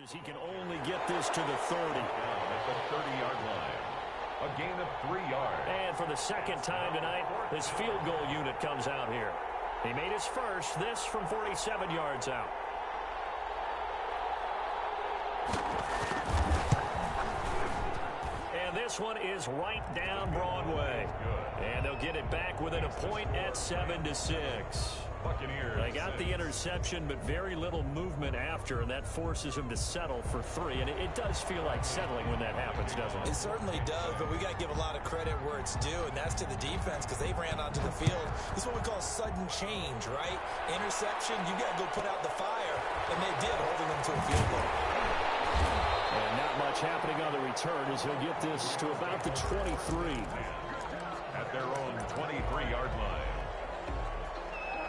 As he can only get this to the 30. At the 30-yard line. A gain of 3 yards. And for the second time tonight, this field goal unit comes out here. He made his first, this from 47 yards out. And this one is right down Broadway. And they'll get it back within a point at 7-6. Buccaneers. They got the interception, but very little movement after, and that forces him to settle for 3. And it does feel like settling when that happens, doesn't it? It certainly does, but we got to give a lot of credit where it's due, and that's to the defense because they ran onto the field. This is what we call sudden change, right? Interception, you got to go put out the fire, and they did, holding them to a field goal. And not much happening on the return as he'll get this to about the 23. At their own 23-yard line.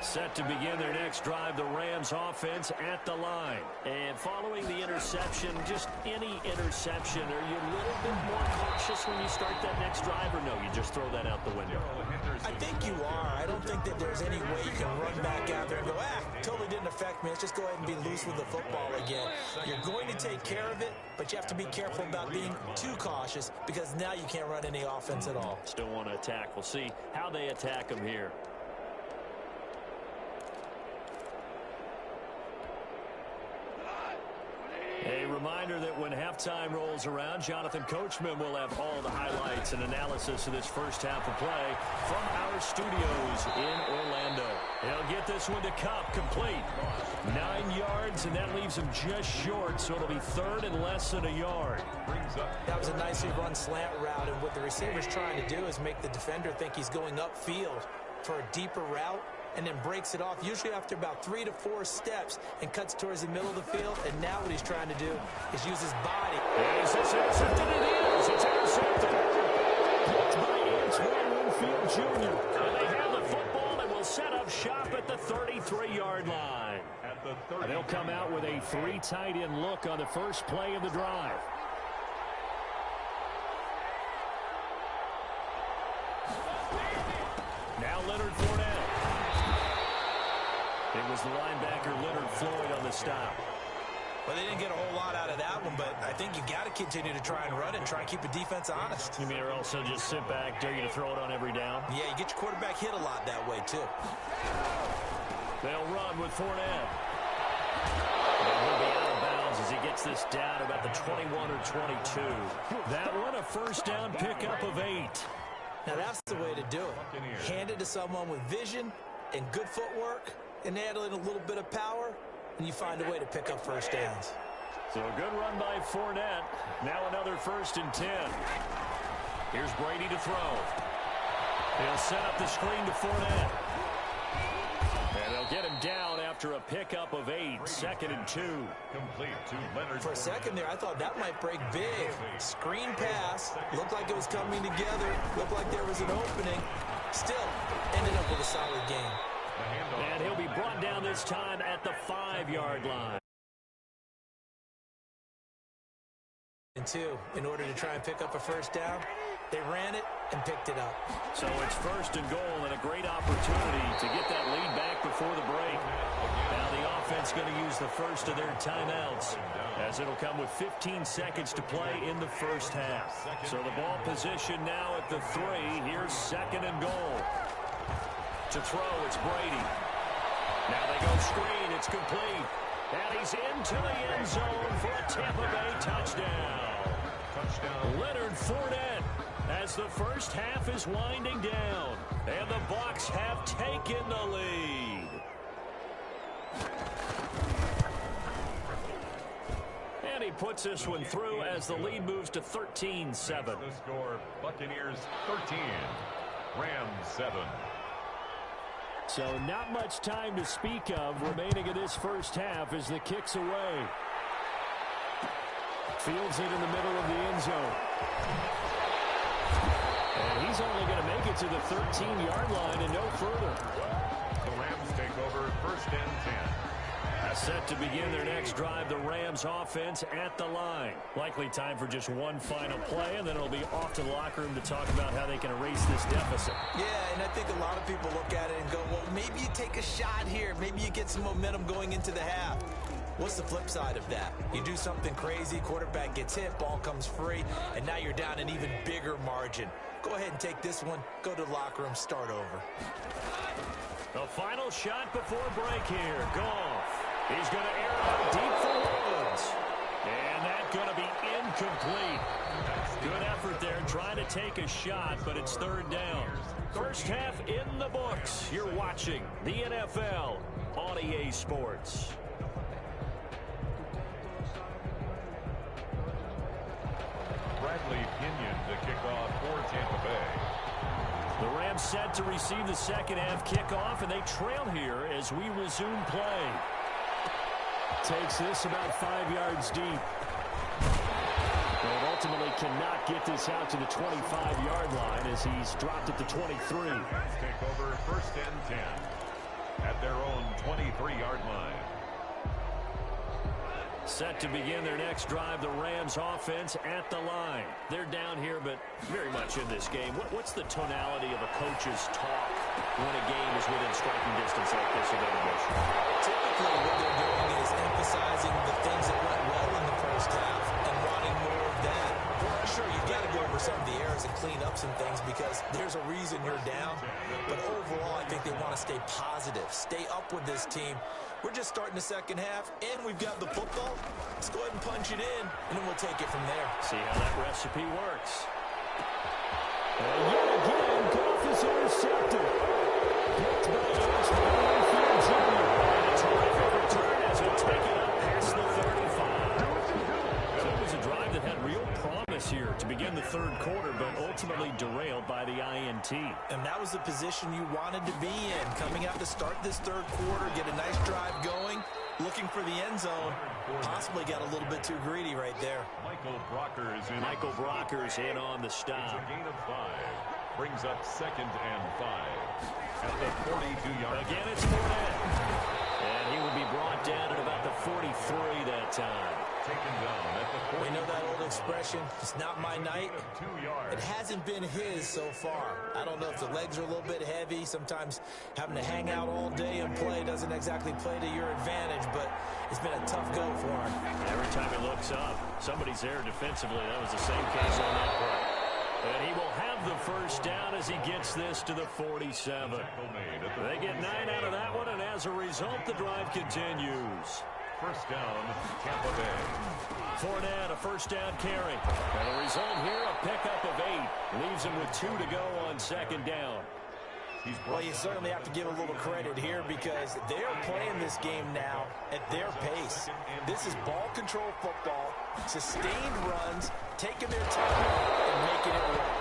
Set to begin their next drive, the Rams offense at the line. And following the interception, just any interception, are you a little bit more cautious when you start that next drive, or no, you just throw that out the window? I think you are. I don't think that there's any way you can run back out there and go, totally didn't affect me. Let's just go ahead and be loose with the football again. You're going to take care of it, but you have to be careful about being too cautious because now you can't run any offense at all. Still want to attack. We'll see how they attack them here. A reminder that when halftime rolls around, Jonathan Coachman will have all the highlights and analysis of this first half of play from our studios in Orlando. He'll get this one to Kupp, complete. 9 yards, and that leaves him just short, so it'll be third and less than a yard. That was a nicely run slant route, and what the receiver's trying to do is make the defender think he's going upfield for a deeper route, and then breaks it off, usually after about 3 to 4 steps, and cuts towards the middle of the field. And now what he's trying to do is use his body. Is this intercepted? It is. It's intercepted. Blocked by Antoine Winfield Jr. And they have the football and will set up shop at the 33-yard line. And they'll come out with a 3 tight end look on the first play of the drive. Now Leonard Fournette. It was the linebacker Leonard Floyd on the stop. Well, they didn't get a whole lot out of that one, but I think you got to continue to try and run and try and keep the defense honest. You mean or also just sit back, dare you to throw it on every down? Yeah, you get your quarterback hit a lot that way, too. They'll run with Fournette. And he'll be out of bounds as he gets this down about the 21 or 22. That one a first down pickup of 8. Now, that's the way to do it. Hand it to someone with vision and good footwork, and add in a little bit of power, and you find a way to pick up first downs. So a good run by Fournette. Now another 1st and 10. Here's Brady to throw. He'll set up the screen to Fournette. And they'll get him down after a pickup of 8. 2nd and 2. Complete to Leonard. For a second there, I thought that might break big. Screen pass. Looked like it was coming together. Looked like there was an opening. Still, ended up with a solid game. And he'll be brought down this time at the 5-yard line. And 2, in order to try and pick up a first down, they ran it and picked it up. So it's 1st and goal and a great opportunity to get that lead back before the break. Now the offense going to use the first of their timeouts as it'll come with 15 seconds to play in the first half. So the ball position now at the 3. Here's 2nd and goal. To throw, it's Brady. Now they go screen. It's complete. And he's into the end zone for a Tampa Bay touchdown. Leonard Fournette as the first half is winding down. And the Bucs have taken the lead. And he puts this one through as the lead moves to 13-7. The score, Buccaneers 13, Rams 7. So not much time to speak of remaining in this first half as the kick's away. Fields it in the middle of the end zone. And he's only going to make it to the 13-yard line and no further. The Rams take over 1st and 10. Set to begin their next drive, the Rams offense at the line. Likely time for just one final play, and then it'll be off to the locker room to talk about how they can erase this deficit. Yeah, and I think a lot of people look at it and go, well, maybe you take a shot here. Maybe you get some momentum going into the half. What's the flip side of that? You do something crazy, quarterback gets hit, ball comes free, and now you're down an even bigger margin. Go ahead and take this one, go to the locker room, start over. The final shot before break here. Goff. He's going to air it out deep for Woods. And that's going to be incomplete. Good effort there trying to take a shot, but it's third down. First half in the books. You're watching the NFL on EA Sports. Bradley Pinion to kick off for Tampa Bay. The Rams set to receive the second half kickoff, and they trail here as we resume play. Takes this about 5 yards deep. But ultimately cannot get this out to the 25-yard line as he's dropped at the 23. Take over first and 10 at their own 23-yard line. Set to begin their next drive, the Rams offense at the line. They're down here, but very much in this game. What's the tonality of a coach's talk when a game is within striking distance like this of intermission? Typically, what they're doing is emphasizing the things that went well in the first half and wanting more of that. Sure, you've got to go over some of the errors and clean up some things because there's a reason you're down. But overall, I think they want to stay positive, stay up with this team. We're just starting the second half, and we've got the football. Let's go ahead and punch it in, and then we'll take it from there. See how that recipe works. And yet again, Goff is intercepted. Picked by Winfield Jr. And a terrific return as he'll take it up past the 35. So it was a drive that had real promise here to begin the third quarter, but ultimately derailed by the INT. And that was the position you wanted to be in. Coming out to start this third quarter, get a nice drive going, looking for the end zone. Possibly got a little bit too greedy right there. Michael Brockers in on the stop. A gain of 5. Brings up second and 5 at the 42-yard. Again, it's Fournette. And he will be brought down at about the 43 that time. Taken down at the 40. We know that old expression, it's not my night. It hasn't been his so far. I don't know if the legs are a little bit heavy. Sometimes having to hang out all day and play doesn't exactly play to your advantage, but it's been a tough go for him. Every time he looks up, somebody's there defensively. That was the same case on that play. And he will have the first down as he gets this to the 47. They get 9 out of that one, and as a result, the drive continues. First down, Tampa Bay. Fournette, a first down carry. And the result here, a pickup of 8. Leaves him with 2 to go on second down. Well, you certainly have to give a little credit here because they're playing this game now at their pace. This is ball control football, sustained runs, taking their time and making it work.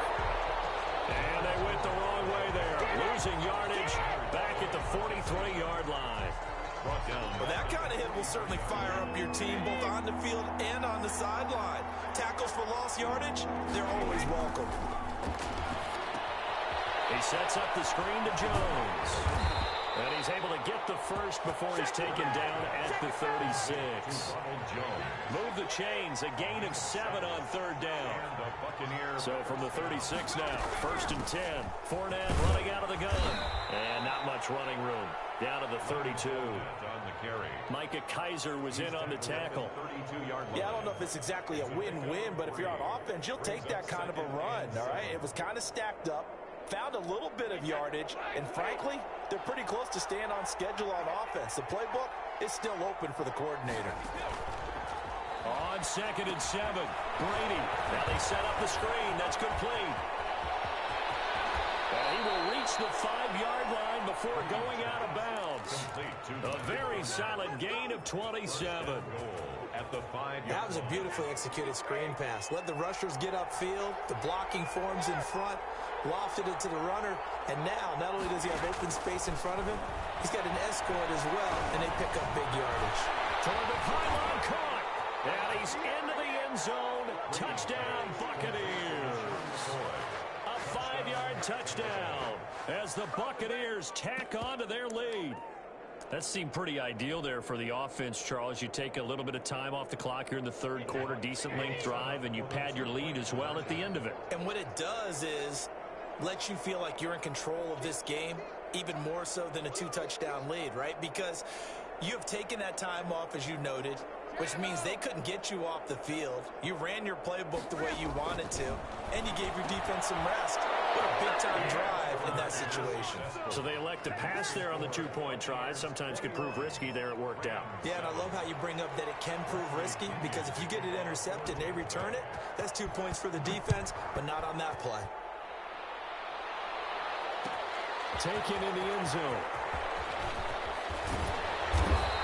And they went the wrong way there. Losing yardage back at the 43-yard line. Well, that kind of hit will certainly fire up your team both on the field and on the sideline. Tackles for lost yardage, they're always welcome. He sets up the screen to Jones. And he's able to get the first before he's taken down at the 36. Move the chains, a gain of 7 on third down. So from the 36 now, first and 10. Fournette running out of the gun. And not much running room. Down to the 32. Micah Kiser was in on the tackle. Yeah, I don't know if it's exactly a win-win, but if you're on offense, you'll take that kind of a run, all right? It was kind of stacked up. Found a little bit of yardage, and frankly, they're pretty close to staying on schedule on offense. The playbook is still open for the coordinator. On second and 7, Brady. Now they set up the screen. That's complete. And he will reach the 5-yard line before going out of bounds. A very solid gain of 27. At the 5-yard. That was a beautifully executed screen pass. Let the rushers get upfield. The blocking forms in front. Lofted it to the runner. And now, not only does he have open space in front of him, he's got an escort as well, and they pick up big yardage. Toward the pylon, caught. And he's into the end zone. Touchdown, Buccaneers. A 5-yard touchdown as the Buccaneers tack on to their lead. That seemed pretty ideal there for the offense, Charles. You take a little bit of time off the clock here in the third quarter, decent length drive, and you pad your lead as well at the end of it. And what it does is let you feel like you're in control of this game, even more so than a 2-touchdown lead, right? Because You have taken that time off, as you noted, which means they couldn't get you off the field. You ran your playbook the way you wanted to, and you gave your defense some rest. What a big-time drive in that situation. So they elect to pass there on the two-point try. Sometimes could prove risky. There it worked out. Yeah, and I love how you bring up that it can prove risky, because if you get it intercepted and they return it, that's 2 points for the defense, but not on that play. Taken in the end zone.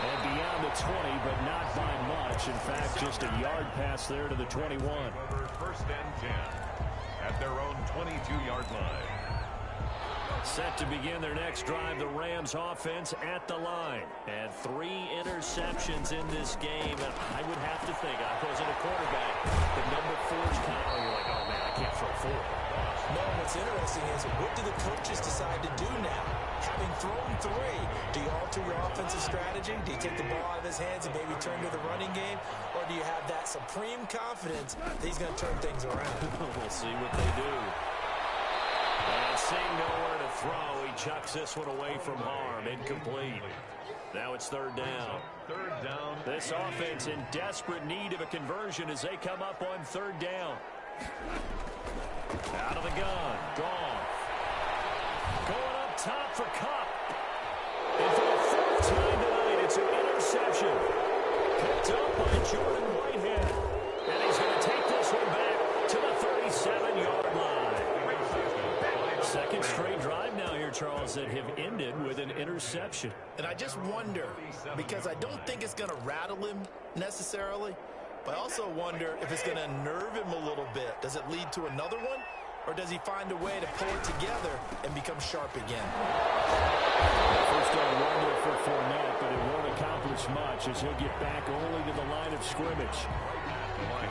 And beyond the 20, but not by much. In fact, just a yard pass there to the 21. First and 10 at their own 22-yard line. Set to begin their next drive, the Rams offense at the line. And 3 interceptions in this game. And I would have to think, I wasn't a quarterback, the number 4's kind of, you're like, oh man, I can't throw 4. No, what's interesting is, what do the coaches decide to do now? Having thrown 3, do you alter your offensive strategy? Do you take the ball out of his hands and maybe turn to the running game? Or do you have that supreme confidence that he's going to turn things around? We'll see what they do. And seeing nowhere to throw, he chucks this one away from harm. Incomplete. Now it's third down. Third down. This offense in desperate need of a conversion as they come up on third down. Out of the gun. Goff. Going up top for Kupp. And for the 4th time tonight, it's an interception. Picked up by Jordan Whitehead. And he's going to take this one back to the 37-yard line. Second straight drive now here, Charles, that have ended with an interception. And I just wonder, because I don't think it's going to rattle him necessarily, but I also wonder if it's going to nerve him a little bit. Does it lead to another one? Or does he find a way to pull it together and become sharp again? First down run there for Fournette, but it won't accomplish much as he'll get back only to the line of scrimmage.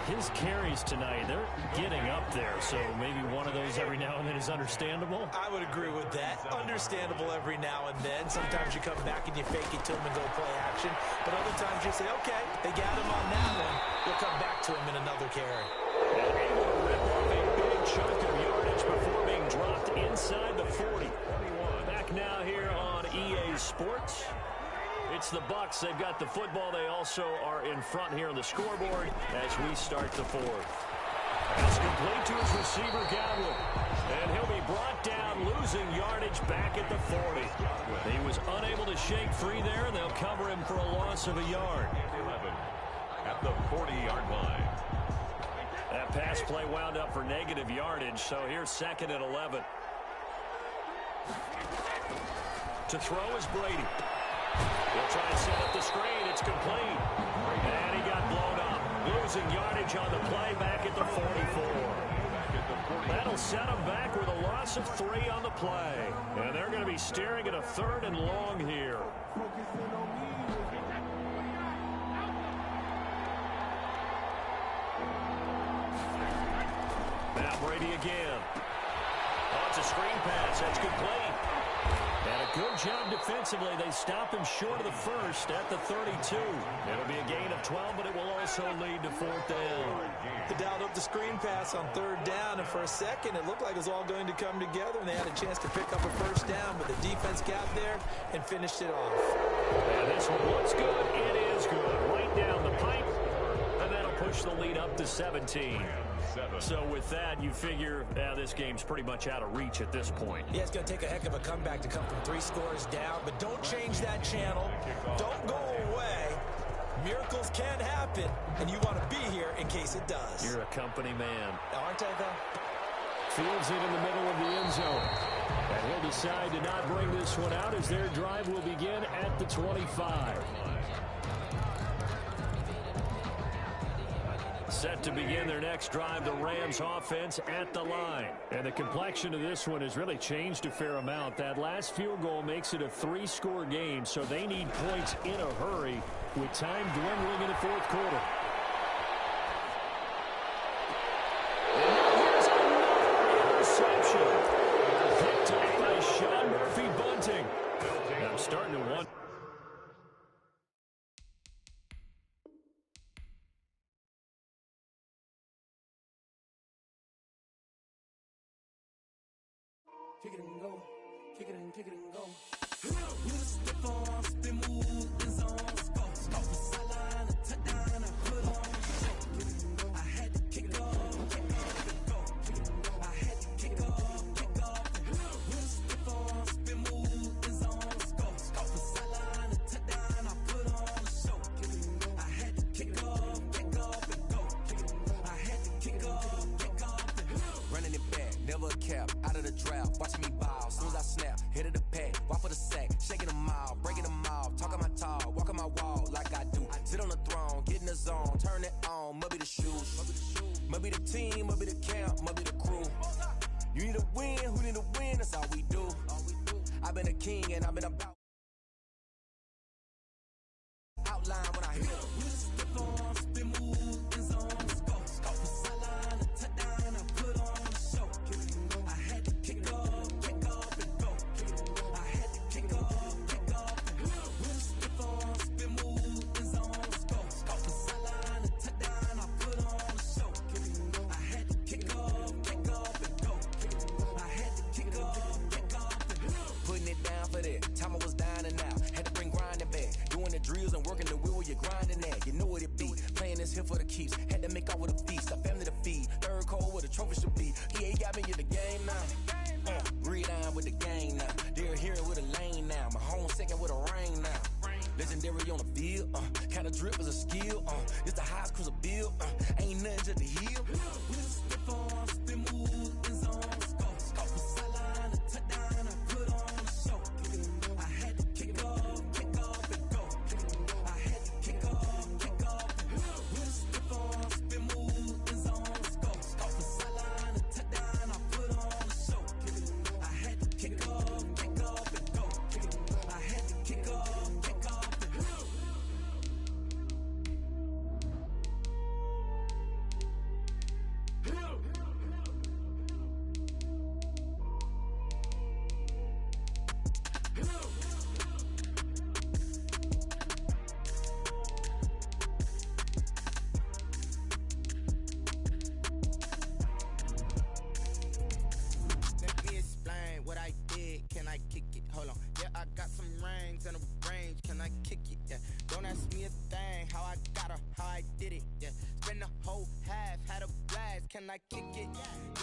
His carries tonight, they're getting up there, so maybe one of those every now and then is understandable. I would agree with that. Understandable every now and then. Sometimes you come back and you fake it to him and go play action. But other times you say, okay, they got him on that one. We'll come back to him in another carry. And able to rip off a big chunk of yardage before being dropped inside the 40. Back now here on EA Sports. It's the Bucs. They've got the football. They also are in front here on the scoreboard as we start the 4th. Pass complete to his receiver, Godwin. And he'll be brought down, losing yardage back at the 40. He was unable to shake free there, and they'll cover him for a loss of a yard. 11 at the 40-yard line. That pass play wound up for negative yardage, so here's 2nd and 11. To throw is Brady. He'll try and set up the screen. It's complete. And he got blown up. Losing yardage on the play back at the 44. That'll set him back with a loss of 3 on the play. And they're going to be staring at a 3rd and long here. Now Brady again. Oh, it's a screen pass. That's complete. And a good job defensively. They stop him short of the 1st at the 32. It'll be a gain of 12, but it will also lead to 4th down. They dialed up the screen pass on 3rd down, and for a second it looked like it was all going to come together, and they had a chance to pick up a 1st down, but the defense got there and finished it off. And this one looks good. It is good. Right down the pipe, and that'll push the lead up to 17. So with that, you figure this game's pretty much out of reach at this point. Yeah, it's going to take a heck of a comeback to come from 3 scores down, but don't change that channel. Don't go away. Miracles can happen, and you want to be here in case it does. You're a company man. Aren't I, though? Fields it in the middle of the end zone. And he'll decide to not bring this one out as their drive will begin at the 25. Set to begin their next drive, the Rams offense at the line. And the complexion of this one has really changed a fair amount. That last field goal makes it a 3-score game, so they need points in a hurry with time dwindling in the 4th quarter. And now here's another interception. Picked up by Sean Murphy-Bunting. I'm starting to wonder. Kick it and go. Kick it and go. Can I kick it?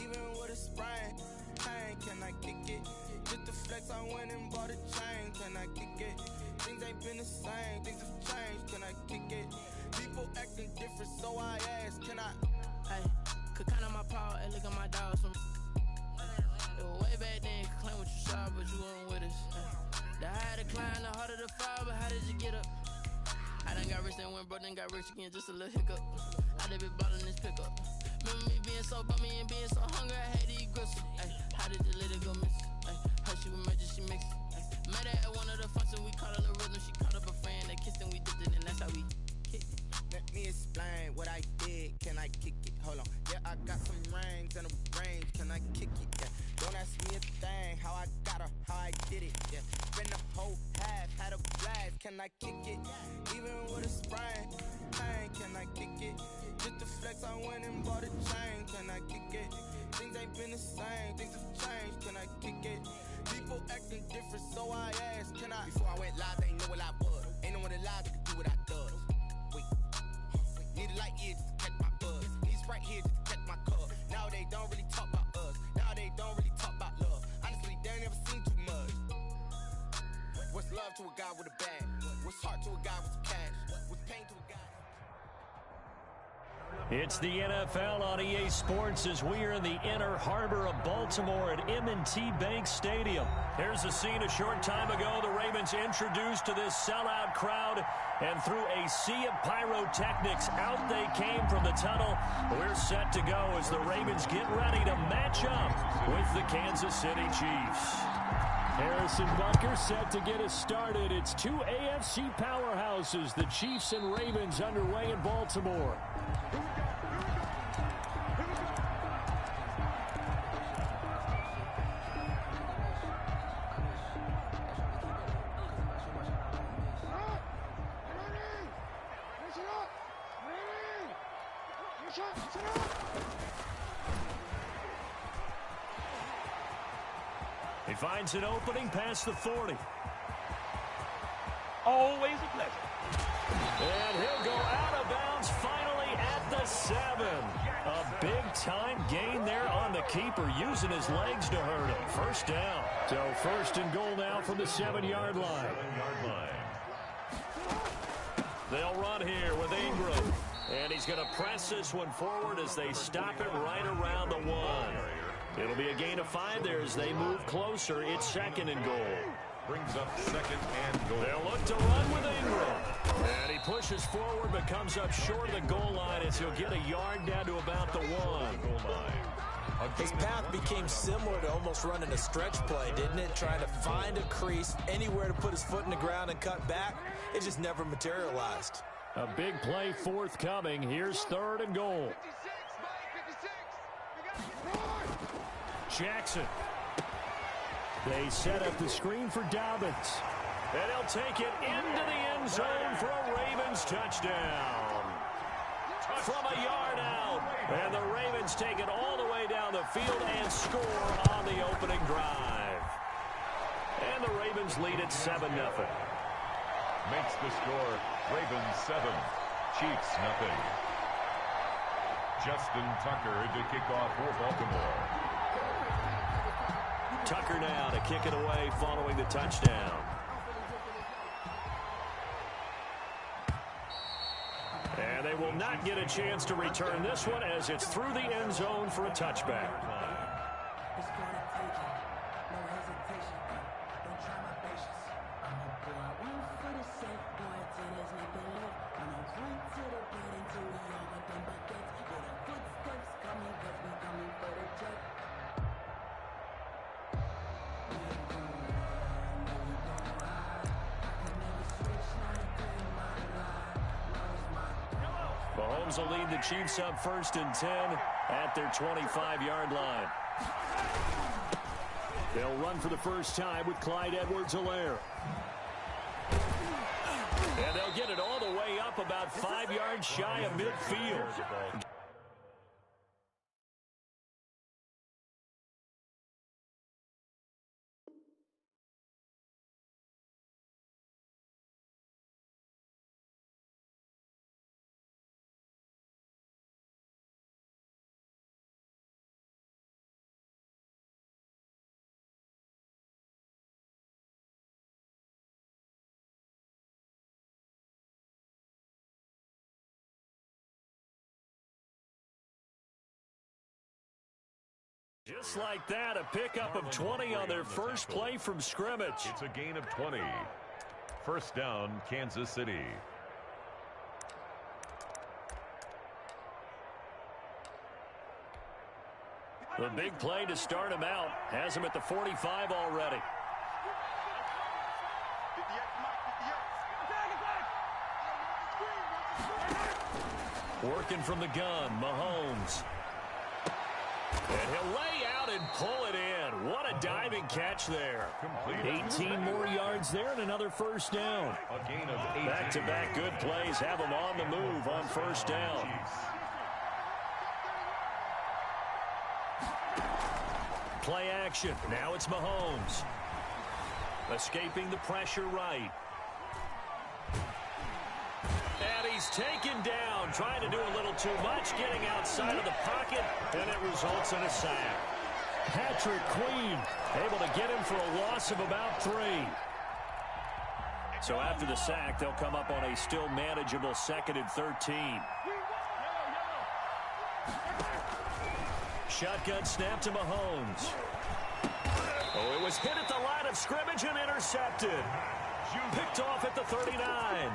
Even with a sprain, pain, can I kick it? Just to flex, I went and bought a chain. Can I kick it? Things ain't been the same, things have changed. Can I kick it? People acting different, so I ask, can I? Hey, could count on my power and look at my dogs from. It was way back then, could claim what you saw, but you weren't with us. The higher the climb, the harder the fall, but how did you get up? I done got rich, then went broke, then got rich again, just a little hiccup. I done been ballin' this pickup. Remember me being so bummy and being so hungry, I had to eat gristle. Ay, how did the lady go miss? Ay, her she was magic, she mixed. Met her at one of the functions, we caught a little rhythm. She caught up a friend, they kissed and we dipped it, and that's how we kicked it. Let me explain what I did, can I kick it? Hold on, yeah, I got some rings and a range, can I kick it? Yeah, don't ask me a thing, how I got her, how I did it, yeah. Spend the whole half, had a blast, can I kick it? Even with a sprain, pain, can I kick it? Just to flex, I went and bought a chain, can I kick it? Things ain't been the same, things have changed, can I kick it? People acting different, so I asked, can I? Before I went live, they ain't know what I was. Ain't no one alive that could do what I does. Wait, need a light year just to catch my buzz. Need Sprite here just to catch my cup. Now they don't really talk about us. Now they don't really talk about love. Honestly, they ain't never seen too much. What's love to a guy with a bag? What's heart to a guy with some cash? What's pain to a guy? It's the NFL on EA Sports as we are in the inner harbor of Baltimore at M&T Bank Stadium. Here's a scene a short time ago. The Ravens introduced to this sellout crowd, and through a sea of pyrotechnics, out they came from the tunnel. We're set to go as the Ravens get ready to match up with the Kansas City Chiefs. Harrison Butker set to get us started. It's two AFC powerhouses, the Chiefs and Ravens, underway in Baltimore. He finds an opening past the 40. Always a pleasure. And he'll go out of bounds finally at the 7. A big-time gain there on the keeper, using his legs to hurt him. First down. So first and goal now from the 7-yard line. They'll run here with Ingram. And he's going to press this one forward as they stop it right around the 1. It'll be a gain of 5 there as they move closer. It's second and goal. Brings up second and goal. They'll look to run with Ingram. And he pushes forward but comes up short of the goal line as he'll get a yard down to about the 1. Goal line. His path became similar to almost running a stretch play, didn't it? Trying to find a crease, anywhere to put his foot in the ground and cut back. It just never materialized. A big play forthcoming. Here's third and goal. Jackson. They set up the screen for Dobbins. And he'll take it into the end zone for a Ravens touchdown. From a yard out. And the Ravens take it all the way down the field and score on the opening drive. And the Ravens lead at 7-0. Makes the score Ravens 7, Chiefs 0. Justin Tucker to kick off for Baltimore. Tucker now to kick it away following the touchdown. And they will not get a chance to return this one as it's through the end zone for a touchback. Mahomes will lead the Chiefs up first and 10 at their 25-yard line. They'll run for the first time with Clyde Edwards-Helaire. And they'll get it all the way up about 5 yards shy of midfield. Just like that, a pickup of 20 on their first play from scrimmage. It's a gain of 20. First down, Kansas City. The big play to start him out has him at the 45 already. Working from the gun, Mahomes. And he'll lay out and pull it in. What a diving catch there. 18 more yards there and another first down. A gain of 8. Back-to-back good plays have them on the move on first down. Play action. Now it's Mahomes. Escaping the pressure right. And he's taken down, trying to do a little too much, getting outside of the pocket, and it results in a sack. Patrick Queen able to get him for a loss of about 3. So after the sack, they'll come up on a still manageable 2nd and 13. Shotgun snap to Mahomes. Oh, it was hit at the line of scrimmage and intercepted. Picked off at the 39.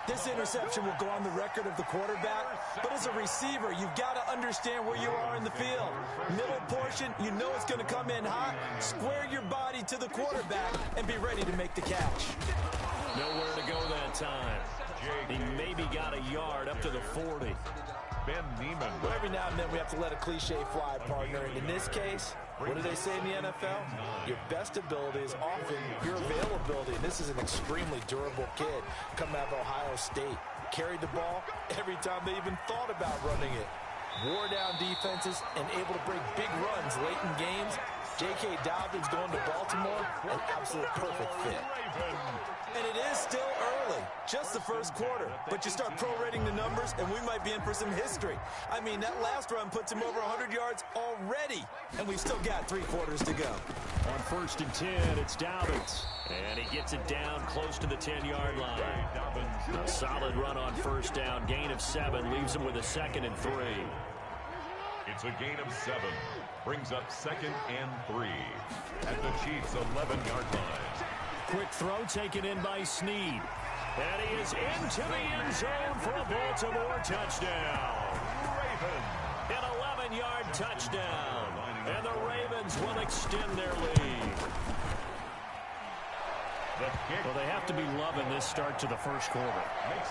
This interception will go on the record of the quarterback, but as a receiver, you've got to understand where you are in the field. Middle portion, you know it's going to come in hot. Square your body to the quarterback and be ready to make the catch. Nowhere to go that time. He maybe got a yard up to the 40. Ben Neiman. Well, every now and then we have to let a cliche fly, partner. And in this case, what do they say in the NFL? Your best ability is often your availability. And this is an extremely durable kid coming out of Ohio State. Carried the ball every time they even thought about running it. Wore down defenses and able to break big runs late in games. J.K. Dobbins going to Baltimore, an absolute perfect fit. And it is still early, just the first quarter. But you start prorating the numbers, and we might be in for some history. I mean, that last run puts him over 100 yards already, and we've still got 3 quarters to go. On 1st and 10, it's Dobbins. And he gets it down close to the 10-yard line. A solid run on 1st down. Gain of 7 leaves him with a 2nd and 3. It's a gain of 7. Brings up 2nd and 3 at the Chiefs' 11-yard line. Quick throw taken in by Snead. And he is into the end zone for a Baltimore touchdown. An 11-yard touchdown. And the Ravens will extend their lead. Well, they have to be loving this start to the first quarter.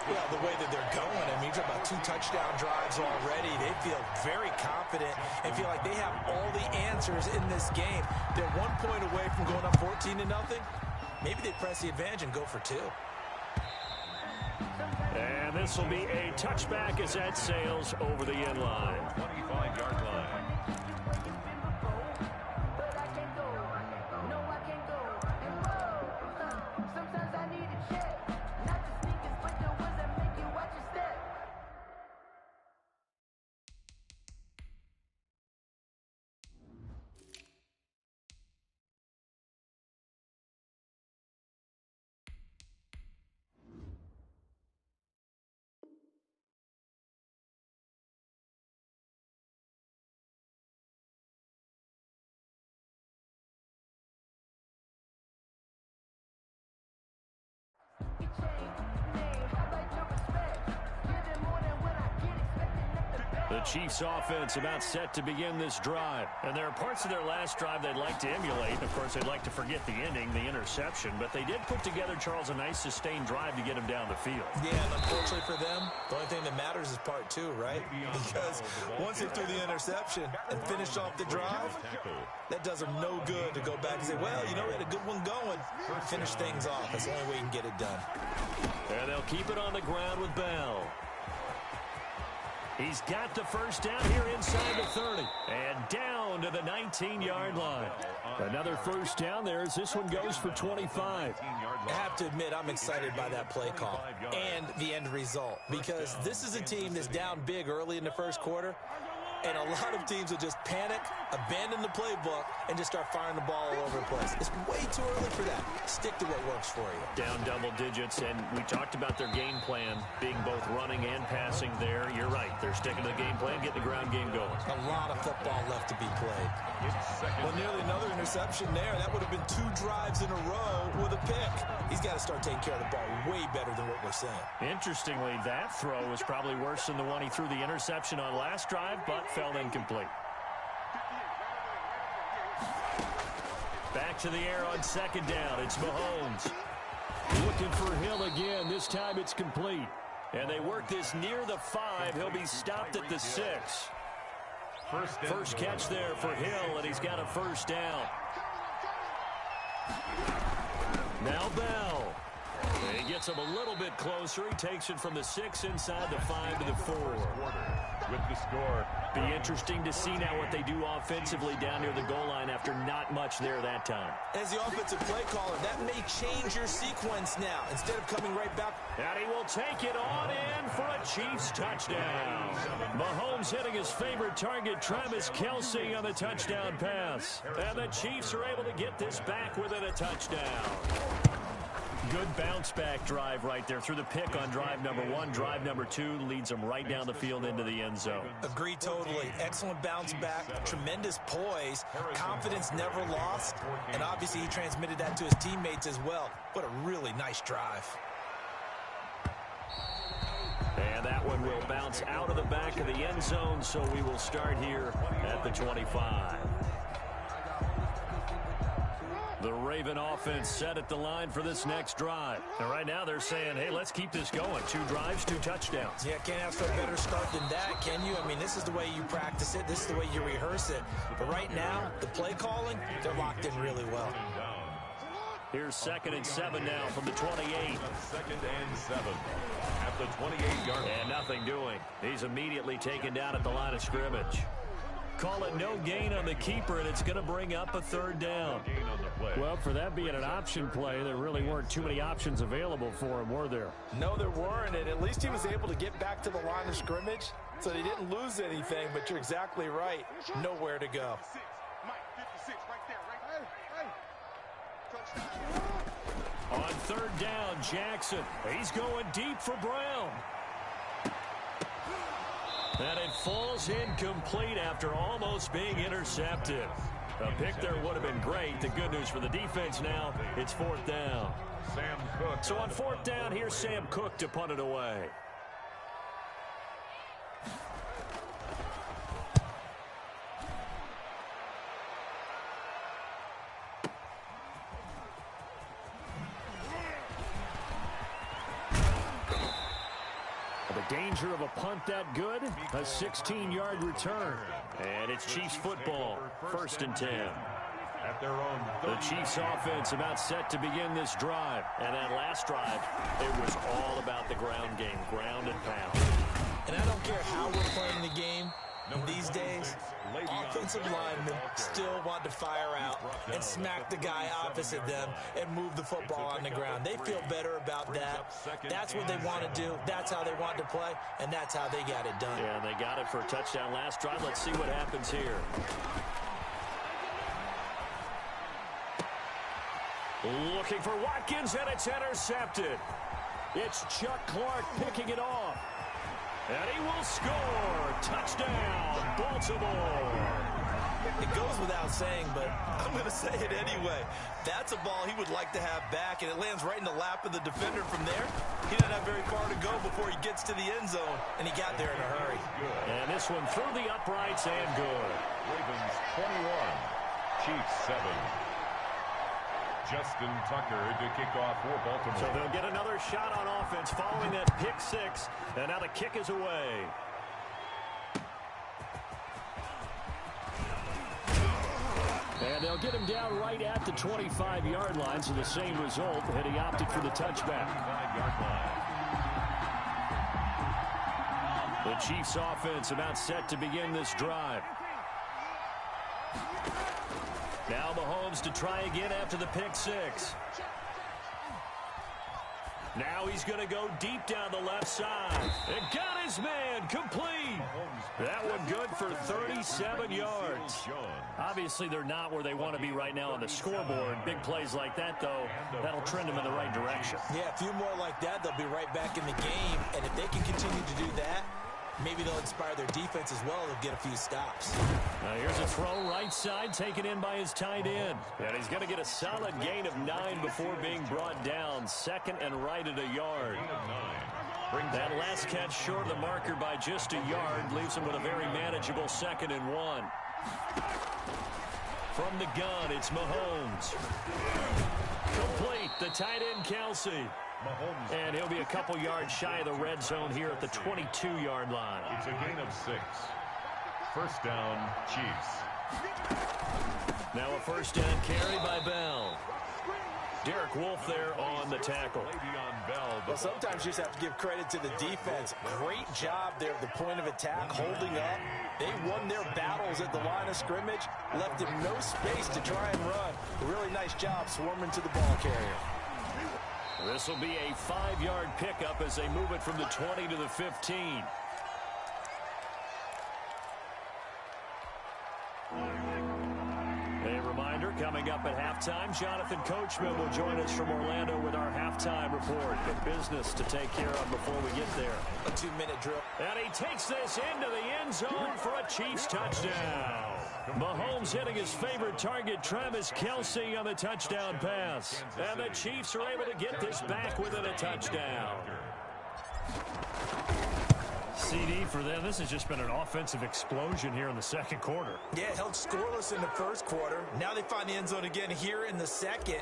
Well, the way that they're going, I mean, you're talking about 2 touchdown drives already. They feel very confident and feel like they have all the answers in this game. They're 1 point away from going up 14-0. Maybe they press the advantage and go for 2. And this will be a touchback as that sails over the end line. 25-yard line. The Chiefs offense about set to begin this drive. And there are parts of their last drive they'd like to emulate. Of course, they'd like to forget the ending, the interception. But they did put together, Charles, a nice sustained drive to get him down the field. Yeah, and unfortunately for them, the only thing that matters is part 2, right? Because once they threw the interception and finished off the drive, that does them no good to go back and say, well, you know, we had a good one going. Finish things off. That's the only way you can get it done. And they'll keep it on the ground with Bell. He's got the first down here inside the 30. And down to the 19-yard line. Another first down there as this one goes for 25. I have to admit, I'm excited by that play call and the end result. Because this is a team that's down big early in the first quarter. And a lot of teams will just panic, abandon the playbook, and just start firing the ball all over the place. It's way too early for that. Stick to what works for you. Down double digits, and we talked about their game plan being both running and passing there. You're right. They're sticking to the game plan, getting the ground game going. A lot of football left to be played. Well, nearly another interception there. That would have been 2 drives in a row with a pick. He's got to start taking care of the ball way better than what we're seeing. Interestingly, that throw was probably worse than the one he threw the interception on last drive, but fell incomplete. Back to the air on 2nd down. It's Mahomes. Looking for Hill again. This time it's complete. And they work this near the 5. He'll be stopped at the 6. First catch there for Hill, and he's got a first down. Now Bell. And he gets him a little bit closer. He takes it from the 6 inside the 5 to the 4. With the score. Be interesting to see now what they do offensively down near the goal line after not much there that time. As the offensive play caller, that may change your sequence now. Instead of coming right back. And he will take it on in for a Chiefs touchdown. Mahomes hitting his favorite target, Travis Kelce, on the touchdown pass. And the Chiefs are able to get this back within a touchdown. Good bounce-back drive right there through the pick on drive number 1. Drive number 2 leads them right down the field into the end zone. Agree totally. Excellent bounce back, tremendous poise, confidence never lost, and obviously he transmitted that to his teammates as well. What a really nice drive. And that one will bounce out of the back of the end zone, so we will start here at the 25. The Raven offense set at the line for this next drive. And right now they're saying, hey, let's keep this going. 2 drives, 2 touchdowns. Yeah, can't ask for a better start than that, can you? I mean, this is the way you practice it. This is the way you rehearse it. But right now, the play calling, they're locked in really well. Here's 2nd and 7 now from the 28. 2nd and 7 at the 28-yard line. And nothing doing. He's immediately taken down at the line of scrimmage. Call it no gain on the keeper, and it's going to bring up a third down. Well, for that being an option play, there really weren't too many options available for him, were there? No, there weren't, and at least he was able to get back to the line of scrimmage, so he didn't lose anything, but you're exactly right. Nowhere to go. On third down, Jackson. He's going deep for Brown. And it falls incomplete after almost being intercepted. A pick there would have been great. The good news for the defense now, it's fourth down. Sam Cook. So on fourth down, here's Sam Cook to punt it away. The danger of a punt that good? A 16-yard return. And it's Chiefs football, 1st and 10. At their own The Chiefs offense about set to begin this drive. And that last drive, it was all about the ground game, ground and pound. And I don't care how we're playing the game these days, offensive linemen still want to fire out and smack the guy opposite them and move the football on the ground. They feel better about that. That's what they want to do. That's how they want to play, and that's how they got it done. Yeah, they got it for a touchdown last drive. Let's see what happens here. Looking for Watkins, and it's intercepted. It's Chuck Clark picking it off. And he will score. Touchdown, Baltimore. It goes without saying, but I'm going to say it anyway. That's a ball he would like to have back, and it lands right in the lap of the defender from there. He doesn't have very far to go before he gets to the end zone, and he got there in a hurry. And this one through the uprights and good. Ravens 21, Chiefs 7. Justin Tucker to kick off for Baltimore. So they'll get another shot on offense following that pick six. And now the kick is away. And they'll get him down right at the 25-yard line. So the same result, and he opted for the touchback. 5-yard line. The Chiefs offense about set to begin this drive. Now Mahomes to try again after the pick six. Now he's going to go deep down the left side. And got his man complete. That one good for 37 yards. Obviously, they're not where they want to be right now on the scoreboard. Big plays like that, though, that'll trend them in the right direction. Yeah, a few more like that, they'll be right back in the game. And if they can continue to do that, maybe they'll inspire their defense as well. They'll get a few stops. Now here's a throw right side, taken in by his tight end. And he's going to get a solid gain of 9 before being brought down. Second and right at a yard. That last catch short of the marker by just a yard leaves him with a very manageable 2nd and 1. From the gun, it's Mahomes. Complete, the tight end Kelsey. And he'll be a couple yards shy of the red zone here at the 22-yard line. It's a gain of 6. First down, Chiefs. Now a first down carry by Bell. Derek Wolfe there on the tackle. Well, sometimes you just have to give credit to the defense. Great job there at the point of attack, holding up. They won their battles at the line of scrimmage, left him no space to try and run. A really nice job swarming to the ball carrier. This will be a 5-yard pickup as they move it from the 20 to the 15. A reminder, coming up at halftime, Jonathan Coachman will join us from Orlando with our halftime report. The business to take care of before we get there. A 2-minute drill. And he takes this into the end zone for a Chiefs touchdown. Mahomes hitting his favorite target, Travis Kelce, on the touchdown pass. And the Chiefs are able to get this back within a touchdown. CD for them. This has just been an offensive explosion here in the second quarter. Yeah, held scoreless in the first quarter. Now they find the end zone again here in the second.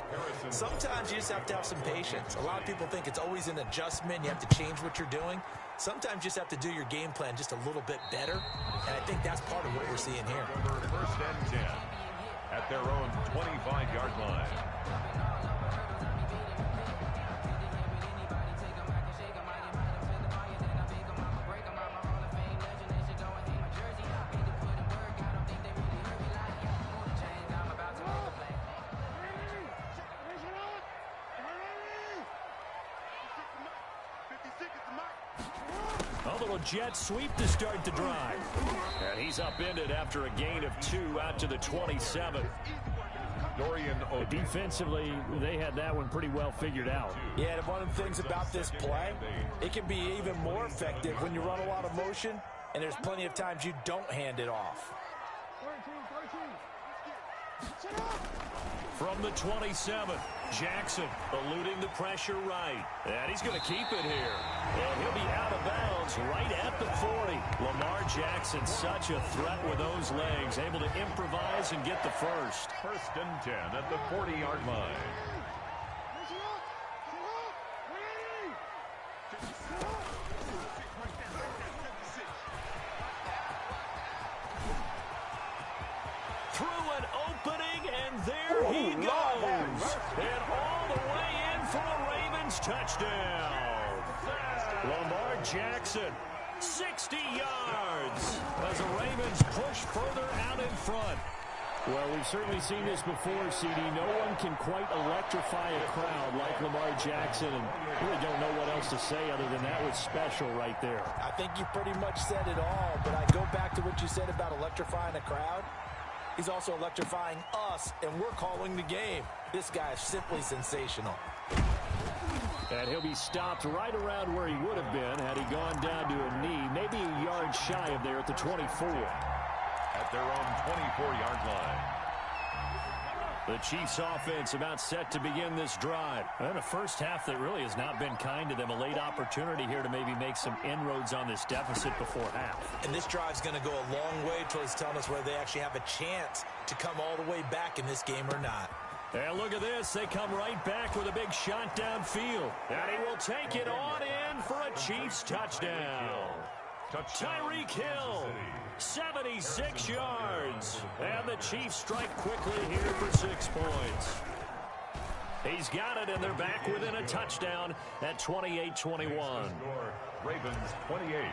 Sometimes you just have to have some patience. A lot of people think it's always an adjustment. You have to change what you're doing. Sometimes you just have to do your game plan just a little bit better. And I think that's part of what we're seeing here. First and 10 at their own 25-yard line. A little jet sweep to start the drive. And he's upended after a gain of 2 out to the 27. Dorian O'Neill. Defensively, they had that one pretty well figured out. Yeah, and one of the things about this play, it can be even more effective when you run a lot of motion, and there's plenty of times you don't hand it off. From the 27, Jackson eluding the pressure right. And he's going to keep it here. And he'll be out of bounds right at the 40. Lamar Jackson, such a threat with those legs, able to improvise and get the first. 1st and 10 at the 40-yard line. Through an opening, and there he goes. And all the way in for a Ravens touchdown. Lamar Jackson, 60 yards as the Ravens push further out in front. Well, we've certainly seen this before, CD. No one can quite electrify a crowd like Lamar Jackson, and really don't know what else to say other than that was special right there. I think you pretty much said it all, but I go back to what you said about electrifying a crowd. He's also electrifying us, and we're calling the game. This guy is simply sensational. And he'll be stopped right around where he would have been had he gone down to a knee, maybe a yard shy of there at the 24. At their own 24-yard line. The Chiefs offense about set to begin this drive. And a first half that really has not been kind to them. A late opportunity here to maybe make some inroads on this deficit before half. And this drive's going to go a long way towards telling us whether they actually have a chance to come all the way back in this game or not. And look at this. They come right back with a big shot downfield. And he will take it on in for a Chiefs touchdown. Tyreek Hill, 76 yards. And the Chiefs strike quickly here for 6 points. He's got it, and they're back within a touchdown at 28-21. Ravens 28,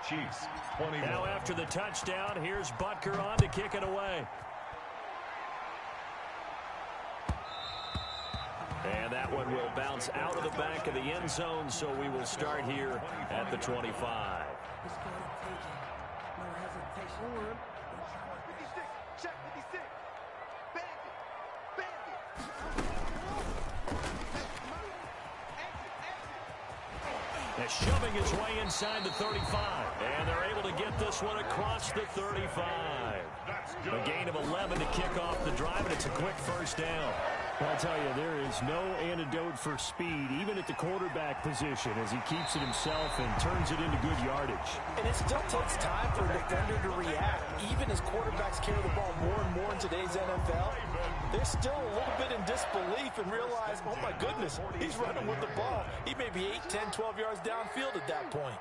Chiefs 21. Now after the touchdown, here's Butker on to kick it away. And that one will bounce out of the back of the end zone, so we will start here at the 25. And shoving his way inside the 35. And they're able to get this one across the 35. A gain of 11 to kick off the drive, and it's a quick first down. I'll tell you, there is no antidote for speed, even at the quarterback position, as he keeps it himself and turns it into good yardage. And it still takes time for a defender to react. Even as quarterbacks carry the ball more and more in today's NFL, they're still a little bit in disbelief and realize, oh my goodness, he's running with the ball. He may be 8, 10, 12 yards downfield at that point.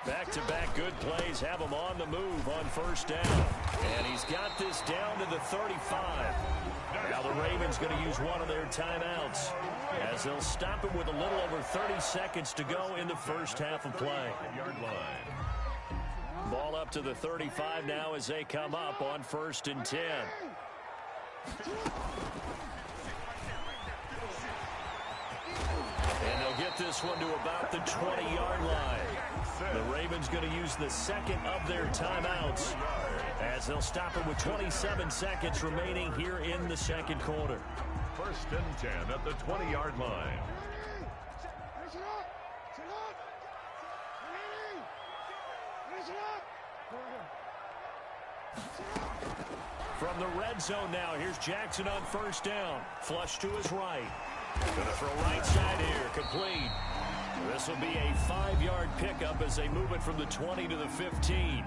Back-to-back good plays have him on the move on first down. And he's got this down to the 35. Now the Ravens going to use one of their timeouts as they'll stop him with a little over 30 seconds to go in the first half of play. Ball up to the 35 now as they come up on 1st and 10. And they'll get this one to about the 20-yard line. The Ravens going to use the second of their timeouts as they'll stop it with 27 seconds remaining here in the second quarter. 1st and 10 at the 20-yard line. From the red zone now, here's Jackson on first down. Flush to his right. Going to throw right side here, complete. This will be a 5-yard pickup as they move it from the 20 to the 15.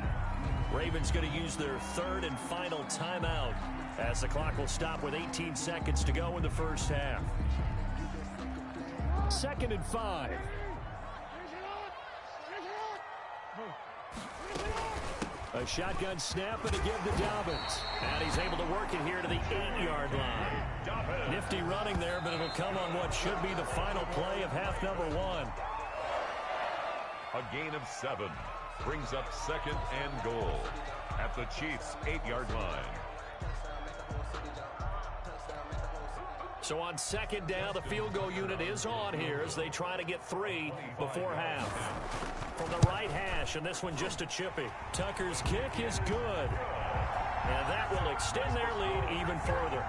Ravens going to use their third and final timeout as the clock will stop with 18 seconds to go in the first half. 2nd and 5. A shotgun snap and a give to Dobbins. And he's able to work it here to the 8-yard line. Nifty running there, but it'll come on what should be the final play of half number 1. A gain of 7 brings up 2nd and goal at the Chiefs' 8-yard line. So on second down, the field goal unit is on here as they try to get 3 before half. From the right hash, and this one just a chippy. Tucker's kick is good. And that will extend their lead even further.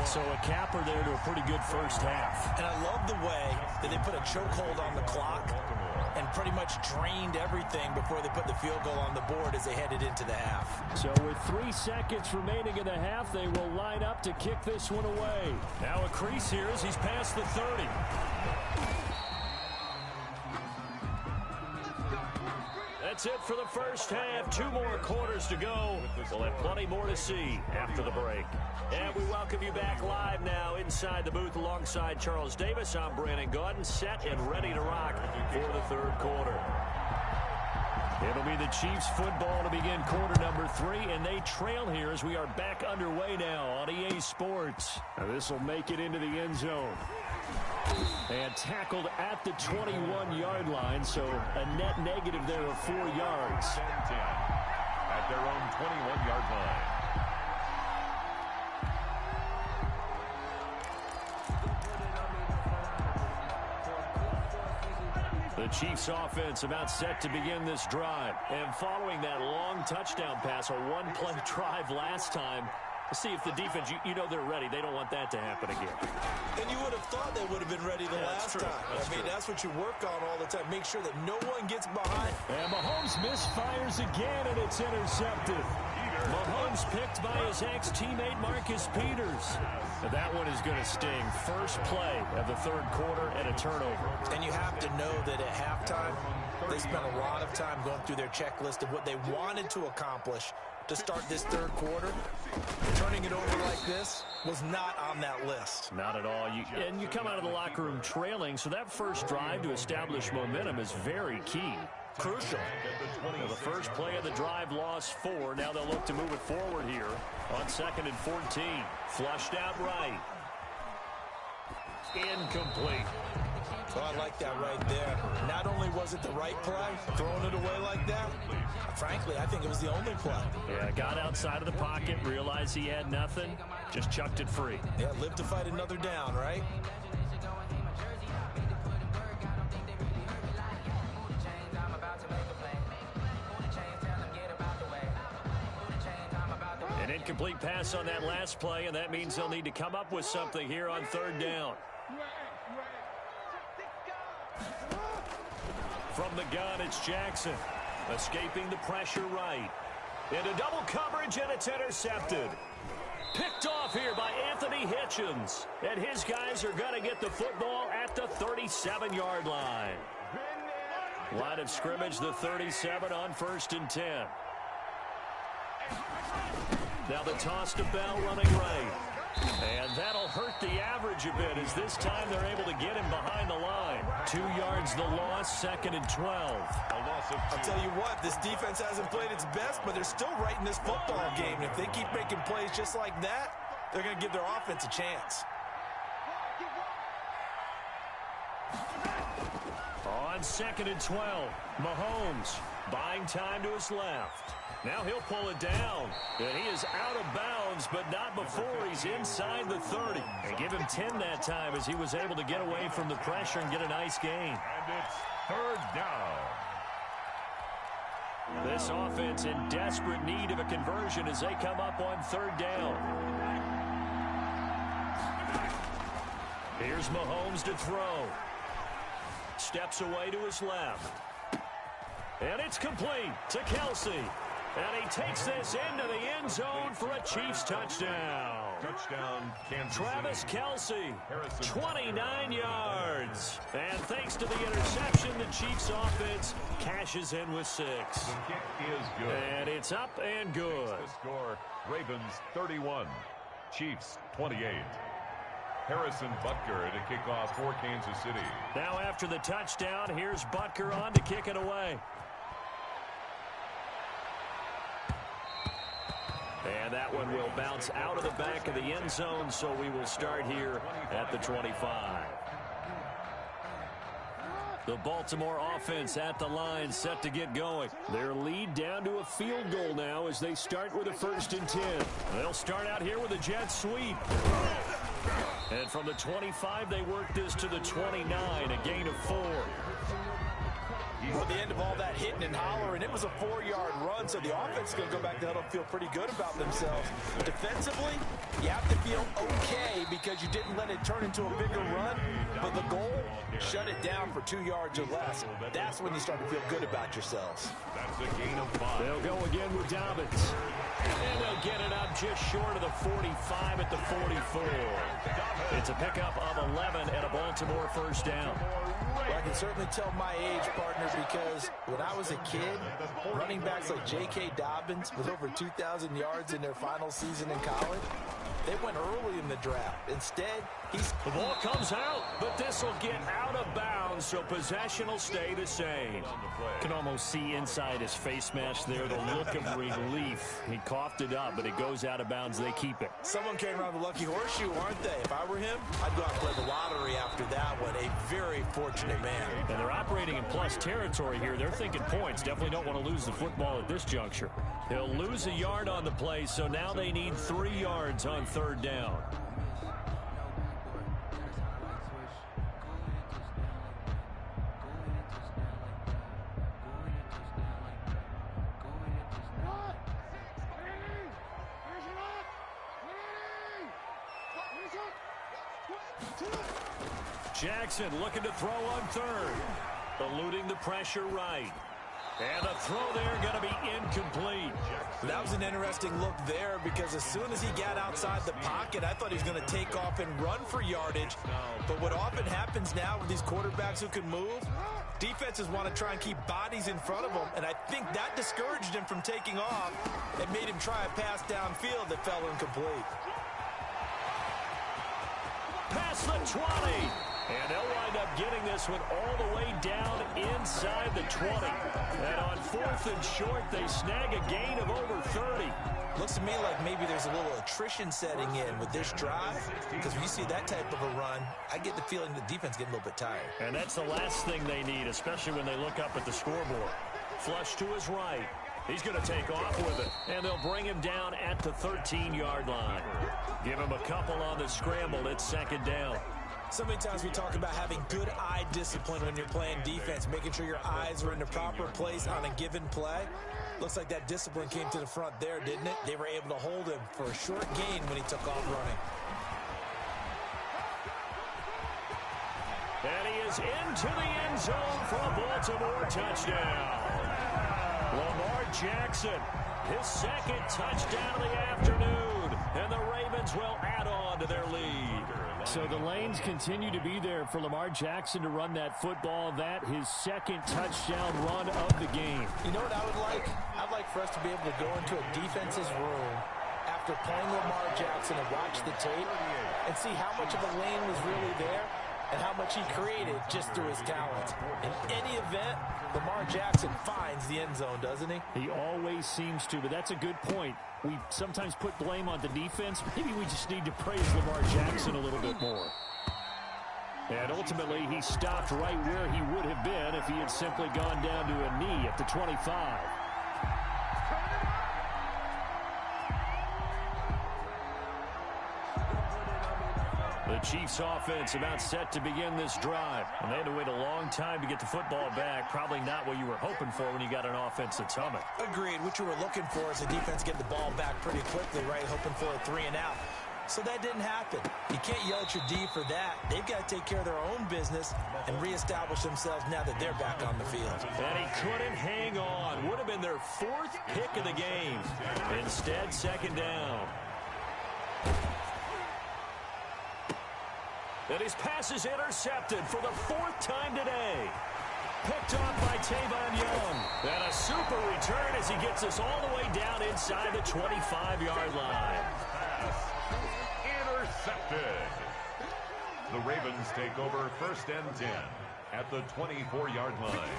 So a capper there to a pretty good first half. And I love the way that they put a chokehold on the clock and pretty much drained everything before they put the field goal on the board as they headed into the half. So with 3 seconds remaining in the half, they will line up to kick this one away. Now a crease here as he's past the 30. That's it for the first half. 2 more quarters to go. We'll have plenty more to see after the break. And we welcome you back live now inside the booth alongside Charles Davis. I'm Brandon Gaudin, set and ready to rock for the third quarter. It'll be the Chiefs football to begin quarter number 3, and they trail here as we are back underway now on EA Sports. Now this will make it into the end zone. And tackled at the 21-yard line, so a net negative there of 4 yards. At their own 21-yard line. The Chiefs offense about set to begin this drive. And following that long touchdown pass, a one-play drive last time, see if the defense, you know they're ready. They don't want that to happen again. And you would have thought they would have been ready the last time. That's what you work on all the time. Make sure that no one gets behind. And Mahomes misfires again, and it's intercepted. Mahomes picked by his ex-teammate Marcus Peters. And that one is going to sting. First play of the third quarter and a turnover. And you have to know that at halftime, they spent a lot of time going through their checklist of what they wanted to accomplish to start this third quarter. Turning it over like this was not on that list. Not at all. And you come out of the locker room trailing, so that first drive to establish momentum is very key. Crucial. Now the first play of the drive lost 4. Now they'll look to move it forward here on 2nd and 14. Flushed out right. Incomplete. So I like that right there. Not only was it the right play, throwing it away like that, frankly, I think it was the only play. Yeah, got outside of the pocket, realized he had nothing, just chucked it free. Yeah, live to fight another down, right? An incomplete pass on that last play, and that means they'll need to come up with something here on third down. From the gun, it's Jackson. Escaping the pressure right. Into double coverage, and it's intercepted. Picked off here by Anthony Hitchens. And his guys are going to get the football at the 37-yard line. Line of scrimmage, the 37 on 1st and 10. Now the toss to Bell running right. And that'll hurt the average a bit as this time they're able to get him behind the line. 2 yards the loss, 2nd and 12. I'll tell you what, this defense hasn't played its best, but they're still right in this football game. And if they keep making plays just like that, they're going to give their offense a chance. On 2nd and 12, Mahomes buying time to his left. Now he'll pull it down, and he is out of bounds, but not before he's inside the 30. And give him 10 that time as he was able to get away from the pressure and get a nice gain. And it's third down. This offense in desperate need of a conversion as they come up on third down. Here's Mahomes to throw. Steps away to his left. And it's complete to Kelce. And he takes this into the end zone for a Chiefs touchdown. Touchdown, Kansas Travis City. Kelce, 29 yards. And thanks to the interception, the Chiefs offense cashes in with 6. The kick is good. And it's up and good. The score, Ravens 31, Chiefs 28. Harrison Butker to kick off for Kansas City. Now after the touchdown, here's Butker on to kick it away. And that one will bounce out of the back of the end zone, so we will start here at the 25. The Baltimore offense at the line, set to get going. Their lead down to a field goal now as they start with a 1st and 10. They'll start out here with a jet sweep. And from the 25, they work this to the 29, a gain of 4. Well, the end of all that hitting and hollering, it was a 4-yard run, so the offense is going to go back to huddle and feel pretty good about themselves. Defensively, you have to feel okay because you didn't let it turn into a bigger run, but the goal, shut it down for 2 yards or less. That's when you start to feel good about yourselves. That's a gain of 5. They'll go again with Dobbins. And they'll get it up just short of the 45 at the 44. It's a pickup of 11 and a Baltimore first down. Well, I can certainly tell my age, partner, because when I was a kid, running backs like J.K. Dobbins with over 2,000 yards in their final season in college, they went early in the draft. Instead, the ball comes out, but this will get out of bounds, so possession will stay the same. Can almost see inside his face mask there the look of relief. He coughed it up, but it goes out of bounds. They keep it. Someone came around the lucky horseshoe, aren't they? If I were him, I'd go out and play the lottery after that one. A very fortunate man. And they're operating in plus territory here. They're thinking points. Definitely don't want to lose the football at this juncture. They'll lose a yard on the play, so now they need 3 yards on third down. Jackson looking to throw on third. Eluding the pressure right. And the throw there going to be incomplete. That was an interesting look there because as soon as he got outside the pocket, I thought he was going to take off and run for yardage. But what often happens now with these quarterbacks who can move, defenses want to try and keep bodies in front of them, and I think that discouraged him from taking off and made him try a pass downfield that fell incomplete. Past the 20. And they'll wind up getting this one all the way down inside the 20. And on 4th and short, they snag a gain of over 30. Looks to me like maybe there's a little attrition setting in with this drive, because when you see that type of a run, I get the feeling the defense getting a little bit tired. And that's the last thing they need, especially when they look up at the scoreboard. Flush to his right. He's going to take off with it, and they'll bring him down at the 13-yard line. Give him a couple on the scramble. It's second down. So many times we talk about having good eye discipline when you're playing defense, making sure your eyes are in the proper place on a given play. Looks like that discipline came to the front there, didn't it? They were able to hold him for a short gain when he took off running. And he is into the end zone for a Baltimore touchdown. Lamar Jackson, his second touchdown of the afternoon. And the Ravens will add on to their lead. So the lanes continue to be there for Lamar Jackson to run that football. That his second touchdown run of the game. You know what I would like? I'd like for us to be able to go into a defense's room after playing Lamar Jackson and watch the tape and see how much of a lane was really there and how much he created just through his talent. In any event, Lamar Jackson finds the end zone, doesn't he? He always seems to, but that's a good point. We sometimes put blame on the defense. Maybe we just need to praise Lamar Jackson a little bit more. And ultimately, he stopped right where he would have been if he had simply gone down to a knee at the 25. The Chiefs offense about set to begin this drive. And they had to wait a long time to get the football back. Probably not what you were hoping for when you got an offense that's humming. Agreed. What you were looking for is the defense getting the ball back pretty quickly, right? Hoping for a 3 and out. So that didn't happen. You can't yell at your D for that. They've got to take care of their own business and reestablish themselves now that they're back on the field. And he couldn't hang on. Would have been their 4th pick of the game. Instead, second down. And his pass is intercepted for the 4th time today. Picked off by Tavon Young. And a super return as he gets us all the way down inside the 25-yard line. Intercepted. The Ravens take over 1st and 10 at the 24-yard line.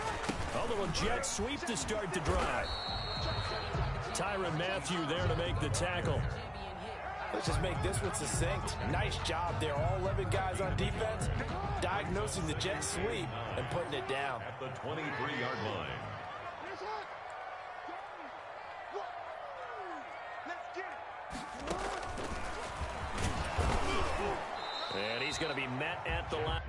A little jet sweep to start the drive. Tyrann Mathieu there to make the tackle. Let's just make this one succinct. Nice job there. All 11 guys on defense diagnosing the jet sweep and putting it down. At the 23-yard line. going to be met at the line.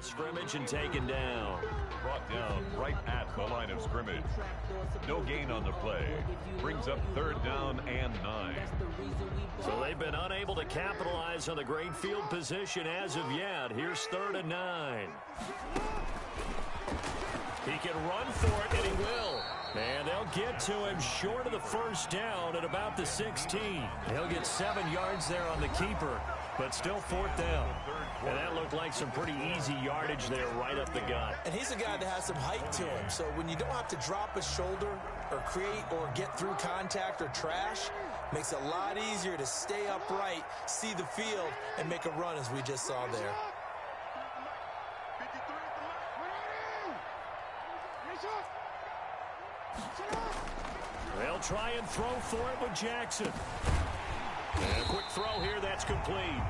Scrimmage and taken down. Brought down right at the line of scrimmage. No gain on the play. Brings up 3rd down and 9. So they've been unable to capitalize on the great field position as of yet. Here's 3rd and 9. He can run for it, and he will. And they'll get to him short of the 1st down at about the 16. He'll get 7 yards there on the keeper, but still 4th down. And that looked like some pretty easy yardage there right up the gut. And he's a guy that has some height to him. So when you don't have to drop a shoulder or create or get through contact or trash, makes it a lot easier to stay upright, see the field, and make a run as we just saw there. They'll try and throw for it with Jackson. And a quick throw here, that's complete.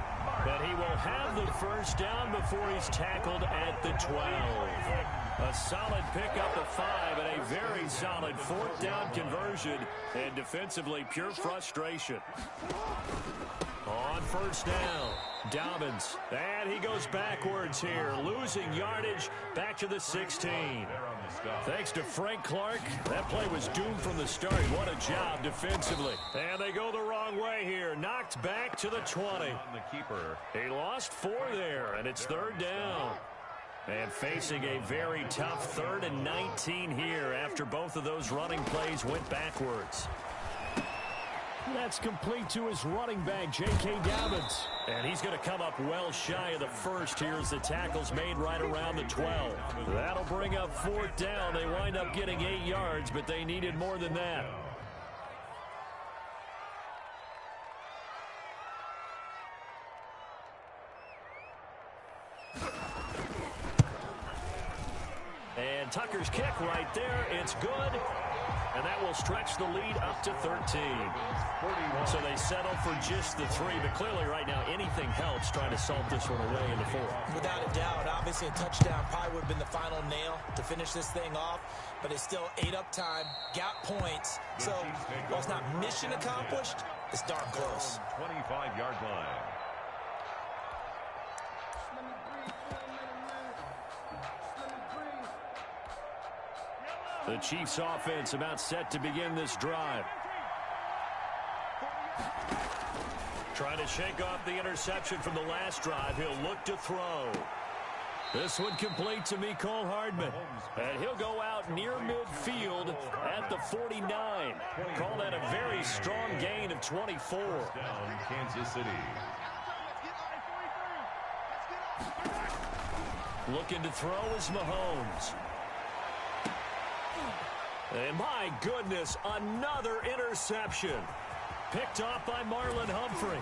But he will have the 1st down before he's tackled at the 12. A solid pickup of 5 and a very solid 4th down conversion. And defensively, pure frustration. On 1st down, Dobbins. And he goes backwards here, losing yardage back to the 16. Thanks to Frank Clark, that play was doomed from the start. What a job defensively. And they go the wrong way here. Knocked back to the 20. The keeper. He lost 4 there, and it's 3rd down. And facing a very tough 3rd and 19 here after both of those running plays went backwards. That's complete to his running back, J.K. Dobbins. And he's going to come up well shy of the 1st here as the tackle's made right around the 12. That'll bring up 4th down. They wind up getting 8 yards, but they needed more than that. And Tucker's kick right there. It's good. And that will stretch the lead up to 13. So they settle for just the 3. But clearly right now anything helps trying to salt this one away in the 4th. Without a doubt, obviously a touchdown probably would have been the final nail to finish this thing off. But it's still ate up time, got points. So while it's not mission accomplished, it's darn close. 25-yard line. The Chiefs offense about set to begin this drive. Trying to shake off the interception from the last drive. He'll look to throw. This one complete to Mecole Hardman. And he'll go out near midfield at the 49. Call that a very strong gain of 24. Down Kansas City. Looking to throw is Mahomes. And my goodness, another interception. Picked off by Marlon Humphrey.